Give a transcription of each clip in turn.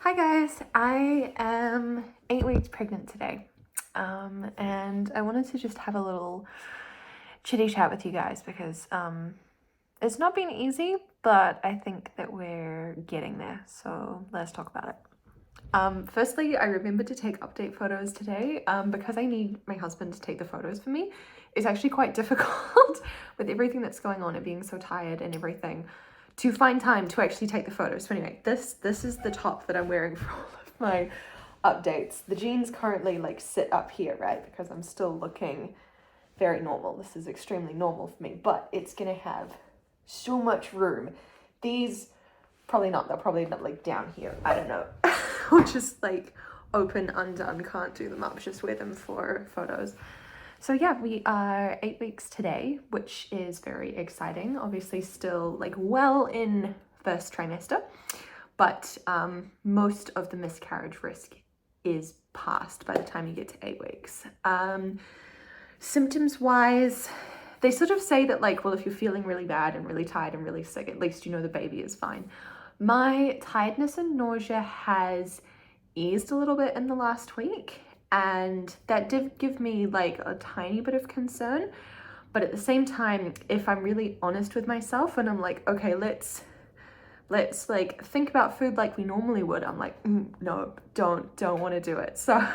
Hi guys, I am 8 weeks pregnant today, and I wanted to just have a little chitty chat with you guys because it's not been easy, but I think that we're getting there, so let's talk about it. Firstly, I remembered to take update photos today because I need my husband to take the photos for me. It's actually quite difficult with everything that's going on and being so tired and everything to find time to actually take the photos. So anyway, this is the top that I'm wearing for all of my updates. The jeans currently like sit up here, right? Because I'm still looking very normal. This is extremely normal for me, but it's gonna have so much room. These probably not, they'll probably end up like down here. I don't know. Or just like open, undone, can't do them up, just wear them for photos. So yeah, we are 8 weeks today, which is very exciting. Obviously still like well in first trimester, but most of the miscarriage risk is past by the time you get to 8 weeks. Symptoms wise, they sort of say that like, well, if you're feeling really bad and really tired and really sick, at least you know the baby is fine. My tiredness and nausea has eased a little bit in the last week, and that did give me like a tiny bit of concern. But at the same time, if I'm really honest with myself and I'm like, okay, let's like think about food like we normally would, I'm like, no, don't want to do it. So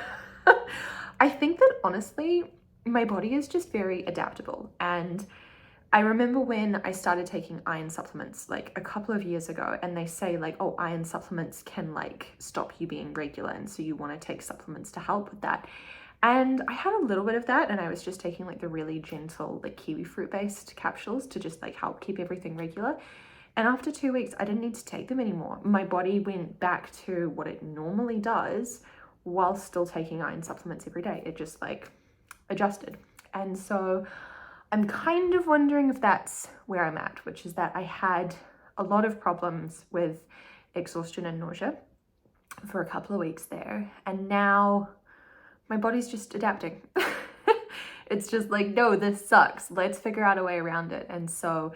I think that honestly, my body is just very adaptable. And I remember when I started taking iron supplements like a couple of years ago, and they say like, oh, iron supplements can like stop you being regular, and so you want to take supplements to help with that. And I had a little bit of that, and I was just taking like the really gentle like kiwi fruit based capsules to just like help keep everything regular. And after 2 weeks, I didn't need to take them anymore. My body went back to what it normally does while still taking iron supplements every day. It just like adjusted. And so I'm kind of wondering if that's where I'm at, which is that I had a lot of problems with exhaustion and nausea for a couple of weeks there. And now my body's just adapting. It's just like, no, this sucks. Let's figure out a way around it. And so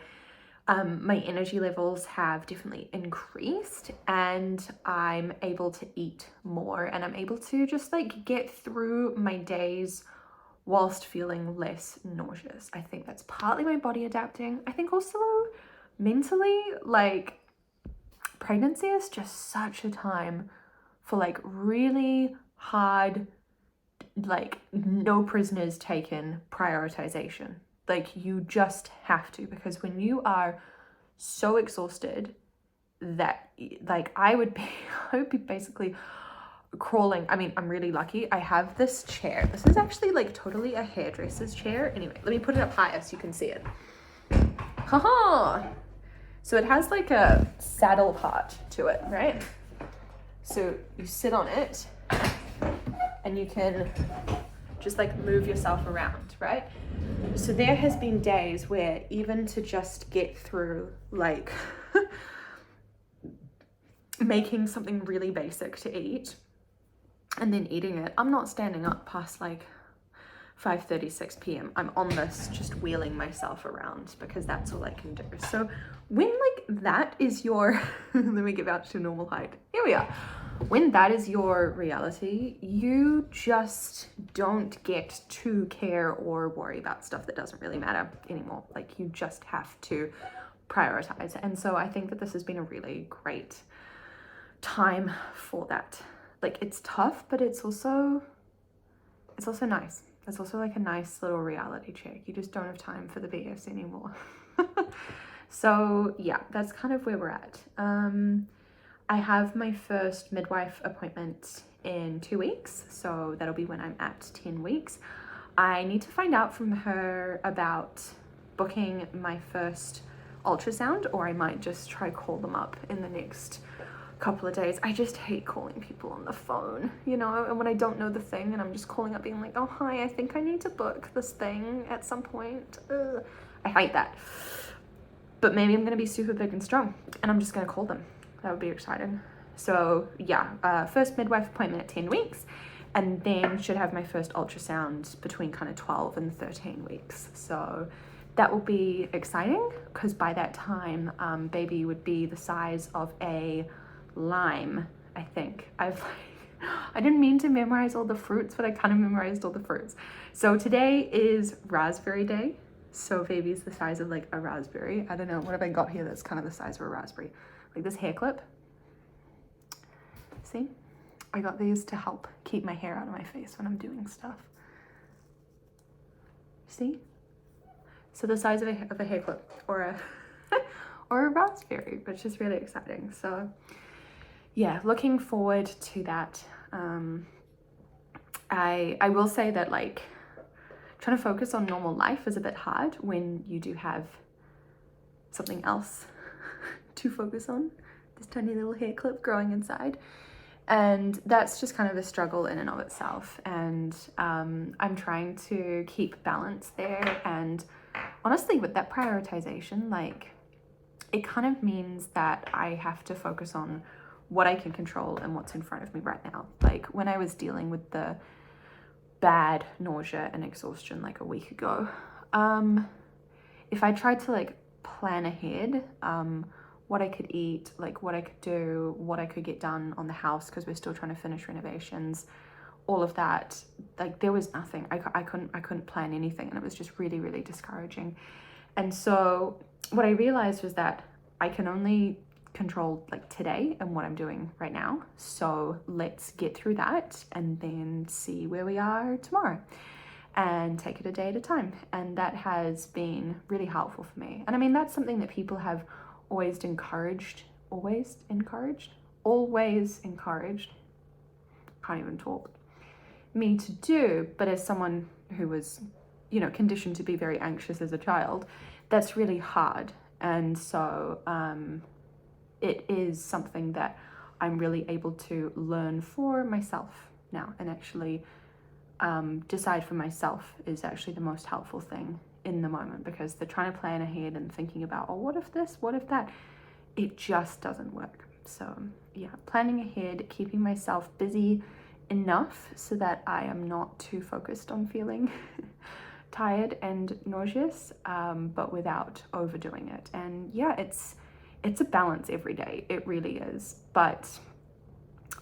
my energy levels have definitely increased, and I'm able to eat more, and I'm able to just like get through my days whilst feeling less nauseous. I think that's partly my body adapting. I think also mentally, like pregnancy is just such a time for like really hard, like no prisoners taken prioritization. Like you just have to, because when you are so exhausted that like I would be basically crawling. I mean, I'm really lucky. I have this chair. This is actually like totally a hairdresser's chair. Anyway, let me put it up higher so you can see it. Haha! So it has like a saddle part to it, right? So you sit on it and you can just like move yourself around, right? So there has been days where even to just get through like making something really basic to eat and then eating it, I'm not standing up past like 5:36 p.m. I'm on this just wheeling myself around because that's all I can do. So when like that is your let me get back to normal height. Here we are. When that is your reality, you just don't get to care or worry about stuff that doesn't really matter anymore. Like you just have to prioritize. And so I think that this has been a really great time for that. Like it's tough, but it's also nice. It's also like a nice little reality check. You just don't have time for the BS anymore. So yeah, that's kind of where we're at. I have my first midwife appointment in 2 weeks, so that'll be when I'm at 10 weeks. I need to find out from her about booking my first ultrasound, or I might just try call them up in the next couple of days. I just hate calling people on the phone, you know, and when I don't know the thing and I'm just calling up being like, oh hi, I think I need to book this thing at some point. I hate that. But maybe I'm gonna be super big and strong and I'm just gonna call them. That would be exciting. So yeah, first midwife appointment at 10 weeks, and then should have my first ultrasound between kind of 12 and 13 weeks. So that will be exciting because by that time, baby would be the size of a lime, I think. I didn't mean to memorize all the fruits, but I kind of memorized all the fruits. So today is raspberry day. So baby's the size of like a raspberry. I don't know, what have I got here that's kind of the size of a raspberry? Like this hair clip. See? I got these to help keep my hair out of my face when I'm doing stuff. See? So the size of a hair clip or a or a raspberry, which is really exciting. So yeah, looking forward to that. I will say that like trying to focus on normal life is a bit hard when you do have something else to focus on. This tiny little hair clip growing inside. And that's just kind of a struggle in and of itself. And I'm trying to keep balance there. And honestly, with that prioritization, like it kind of means that I have to focus on what I can control and what's in front of me right now. Like when I was dealing with the bad nausea and exhaustion like a week ago, if I tried to like plan ahead, what I could eat, like what I could do, what I could get done on the house, because we're still trying to finish renovations, all of that, like there was nothing. I couldn't plan anything, and it was just really, really discouraging. And so what I realized was that I can only control like today and what I'm doing right now. So let's get through that and then see where we are tomorrow and take it a day at a time. And that has been really helpful for me. And I mean, that's something that people have always encouraged, can't even talk, me to do. But as someone who was, you know, conditioned to be very anxious as a child, that's really hard. And so it is something that I'm really able to learn for myself now, and actually decide for myself is actually the most helpful thing in the moment, because the trying to plan ahead and thinking about, oh, what if this, what if that, it just doesn't work. So yeah, planning ahead, keeping myself busy enough so that I am not too focused on feeling tired and nauseous, but without overdoing it. And yeah, it's a balance every day, it really is, but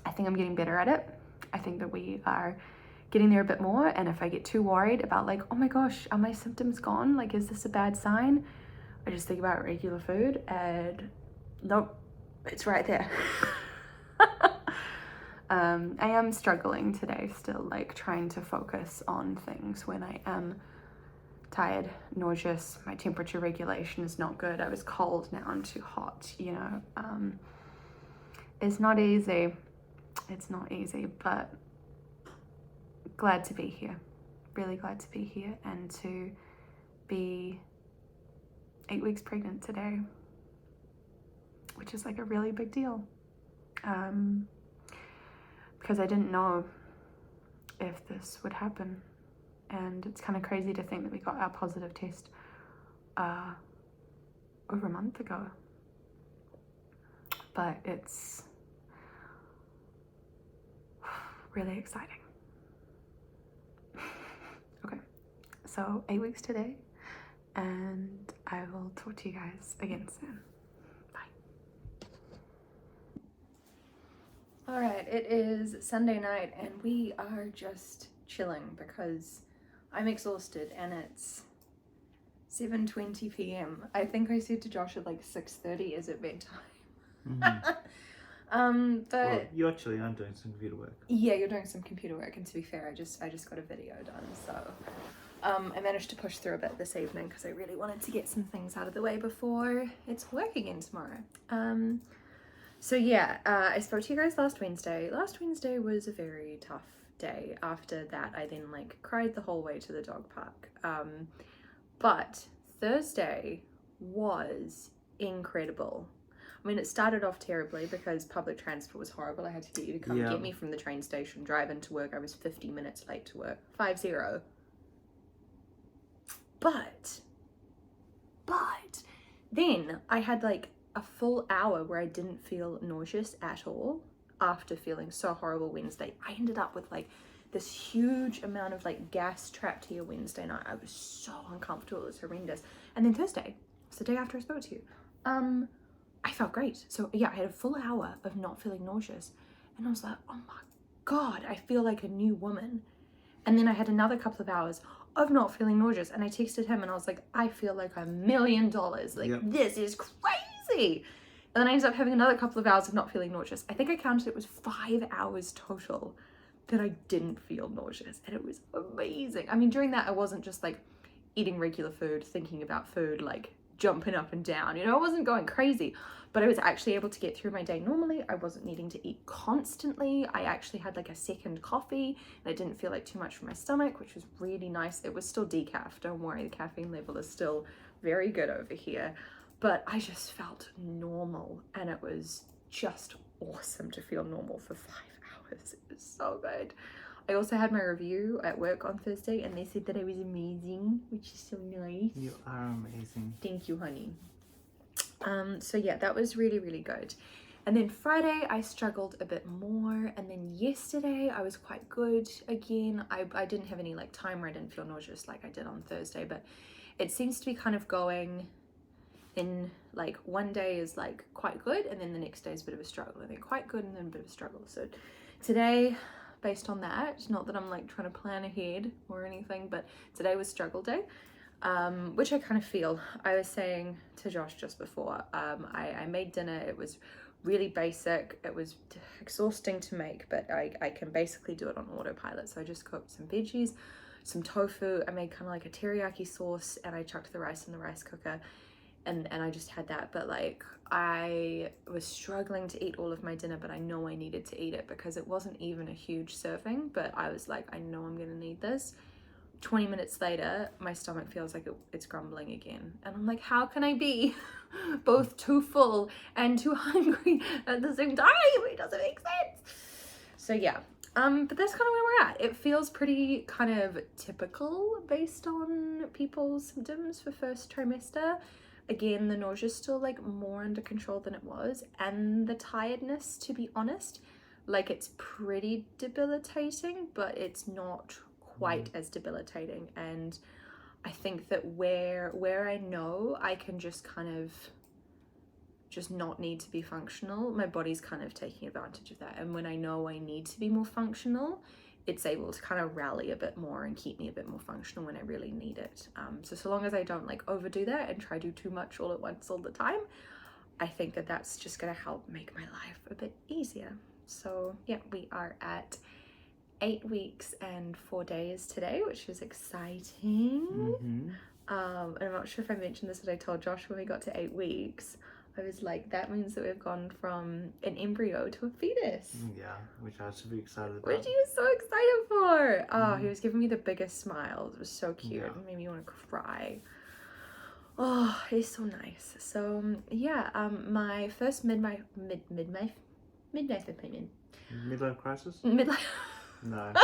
I think I'm getting better at it. I think that we are getting there a bit more. And if I get too worried about like, oh my gosh, are my symptoms gone? Like, is this a bad sign? I just think about regular food and nope, it's right there. I am struggling today still, like trying to focus on things when I am tired, nauseous, my temperature regulation is not good. I was cold, now I'm too hot, you know. It's not easy. It's not easy, but glad to be here. Really glad to be here and to be 8 weeks pregnant today, which is like a really big deal. Because I didn't know if this would happen. And it's kind of crazy to think that we got our positive test over a month ago. But it's really exciting. Okay, so 8 weeks today, and I will talk to you guys again soon. Bye. All right, it is Sunday night, and we are just chilling because I'm exhausted, and it's 7:20 p.m. I think I said to Josh at like 6:30 is it bedtime. Mm-hmm. But well, you actually are doing some computer work. Yeah, you're doing some computer work, and to be fair, I just got a video done, so I managed to push through a bit this evening because I really wanted to get some things out of the way before it's work again tomorrow. So yeah, I spoke to you guys last Wednesday. Last Wednesday was a very tough day. After that, I then like cried the whole way to the dog park. But Thursday was incredible. I mean, it started off terribly because public transport was horrible. I had to get you to come get me from the train station, drive into work. I was 50 minutes late to work. 50. But then I had like a full hour where I didn't feel nauseous at all after feeling so horrible Wednesday. I ended up with like this huge amount of like gas trapped here Wednesday night. I was so uncomfortable. It was horrendous. And then Thursday, it's the day after I spoke to you, I felt great. So yeah, I had a full hour of not feeling nauseous, And I was like, oh my God, I feel like a new woman. And then I had another couple of hours of not feeling nauseous. And I texted him and I was like, I feel like $1 million. Like, Yep. this is crazy. And then I ended up having another couple of hours of not feeling nauseous. I think I counted it was 5 hours total that I didn't feel nauseous. And it was amazing. I mean, during that, I wasn't just like eating regular food, thinking about food, like jumping up and down. You know, I wasn't going crazy, but I was actually able to get through my day normally. I wasn't needing to eat constantly. I actually had like a second coffee and it didn't feel like too much for my stomach, which was really nice. It was still decaf. Don't worry, the caffeine level is still very good over here. But I just felt normal and it was just awesome to feel normal for 5 hours. It was so good. I also had my review at work on Thursday and they said that I was amazing, which is so nice. You are amazing. Thank you, honey. So yeah, that was really, really good. And then Friday I struggled a bit more, and then yesterday I was quite good again. I didn't have any like time where I didn't feel nauseous like I did on Thursday, but it seems to be kind of going in like one day is like quite good and then the next day is a bit of a struggle, and then quite good and then a bit of a struggle. So today, based on that, not that I'm like trying to plan ahead or anything, but today was struggle day, which I kind of feel. I was saying to Josh just before, I made dinner. It was really basic. It was exhausting to make, but I can basically do it on autopilot. So I just cooked some veggies, some tofu. I made kind of like a teriyaki sauce and I chucked the rice in the rice cooker. And I just had that, but like I was struggling to eat all of my dinner, but I know I needed to eat it because it wasn't even a huge serving, but I was like, I know I'm gonna need this. 20 minutes later, my stomach feels like it's grumbling again. And I'm like, how can I be both too full and too hungry at the same time? It doesn't make sense. So yeah, but that's kind of where we're at. It feels pretty kind of typical based on people's symptoms for first trimester. Again, the nausea's still like more under control than it was, and the tiredness, to be honest, like it's pretty debilitating, but it's not quite as debilitating. And I think that where I know I can just kind of just not need to be functional, my body's kind of taking advantage of that. And when I know I need to be more functional, it's able to kind of rally a bit more and keep me a bit more functional when I really need it. So long as I don't like overdo that and try to do too much all at once all the time, I think that that's just going to help make my life a bit easier. So yeah, we are at 8 weeks and 4 days today, which is exciting. Mm-hmm. And I'm not sure if I mentioned this, but I told Josh when we got to 8 weeks, I was like, that means that we've gone from an embryo to a fetus. Yeah, which I was super excited about. Which he was so excited for. Oh, he was giving me the biggest smile. It was so cute. Yeah. It made me want to cry. Oh, he's so nice. So yeah, my first midlife opinion. Midlife crisis? Midlife. No.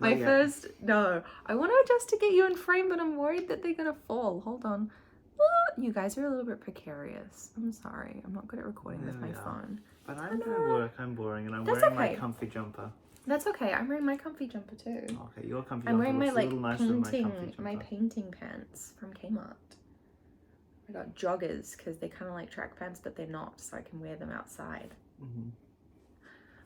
My Not yet. first, no. I want to adjust to get you in frame, but I'm worried that they're gonna fall. Hold on. You guys are a little bit precarious. I'm sorry. I'm not good at recording with my Yeah. phone. But I'm going to work. I'm boring, and I'm That's wearing okay. my comfy jumper. That's okay. I'm wearing my comfy jumper too. Okay, your comfy I'm jumper wearing my looks a like little nicer than my comfy painting, jumper. my painting pants from Kmart. I got joggers because they're kind of like track pants, but they're not, so I can wear them outside. Mm-hmm.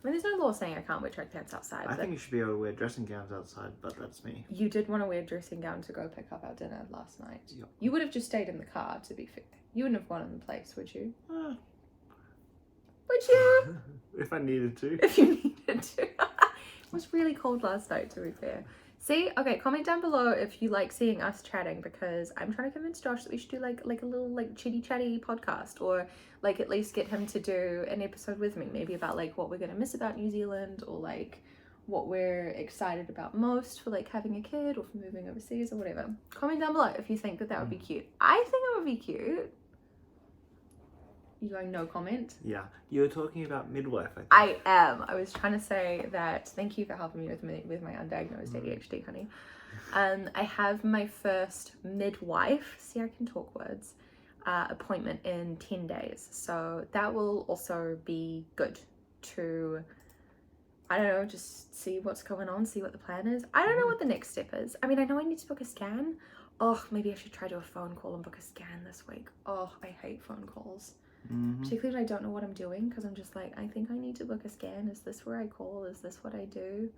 I mean, there's no law saying I can't wear track pants outside. I think you should be able to wear dressing gowns outside, but that's me. You did want to wear a dressing gown to go pick up our dinner last night. Yep. You would have just stayed in the car, to be fair. You wouldn't have gone in the place, would you? Would you? If I needed to. If you needed to. It was really cold last night, to be fair. See, okay, comment down below if you like seeing us chatting, because I'm trying to convince Josh that we should do like a little like chitty chatty podcast, or like at least get him to do an episode with me, maybe about like what we're gonna miss about New Zealand, or like what we're excited about most for like having a kid or for moving overseas or whatever. Comment down below if you think that that would be cute. I think it would be cute. You going no comment? Yeah, you were talking about midwife, I think. I am. I was trying to say that thank you for helping me with my undiagnosed ADHD, honey. I have my first midwife, see I can talk words, appointment in 10 days. So that will also be good to, I don't know, just see what's going on, see what the plan is. I don't know what the next step is. I mean, I know I need to book a scan. Oh, maybe I should try to do a phone call and book a scan this week. Oh, I hate phone calls. particularly when I don't know what I'm doing, because I'm just like, I think I need to book a scan. Is this where I call? Is this what I do?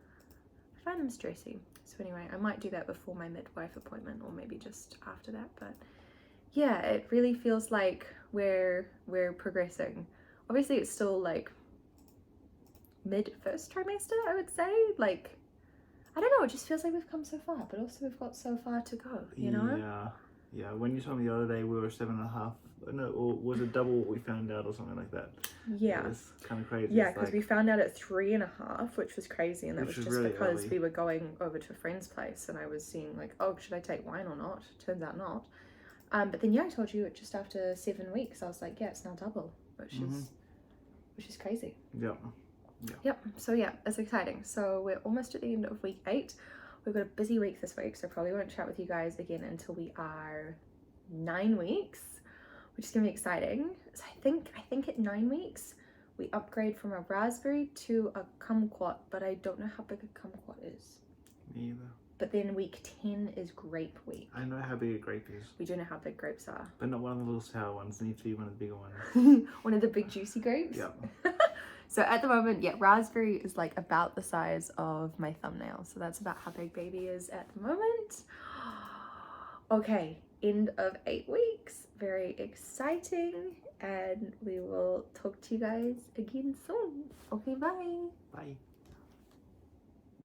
I find them stressy. So anyway, I might do that before my midwife appointment, or maybe just after that. But yeah, it really feels like we're progressing. Obviously it's still like mid first trimester, I would say. Like, I don't know, it just feels like we've come so far, but also we've got so far to go, you know? Yeah, when you told me the other day we were 7.5, no, or was it double what we found out or something like that? Yeah. It was kind of crazy. Yeah, because we found out at 3.5, which was crazy, and that was just really because early. we were going over to a friend's place, and I was seeing like, oh, should I take wine or not? Turns out not. But then yeah, I told you just after 7 weeks, I was like, yeah, it's now double, which is crazy. Yep. So yeah, it's exciting. So we're almost at the end of week 8. We've got a busy week this week, so probably won't chat with you guys again until we are 9 weeks, which is gonna be exciting. So I think at 9 weeks we upgrade from a raspberry to a kumquat, but I don't know how big a kumquat is. Me either. But then week 10 is grape week. I know how big a grape is. We do know how big grapes are. But not one of the little sour ones. It needs to be one of the bigger ones. One of the big juicy grapes? Yeah. So at the moment, yeah, raspberry is like about the size of my thumbnail. So that's about how big baby is at the moment. Okay, end of 8 weeks. Very exciting. And we will talk to you guys again soon. Okay, bye. Bye.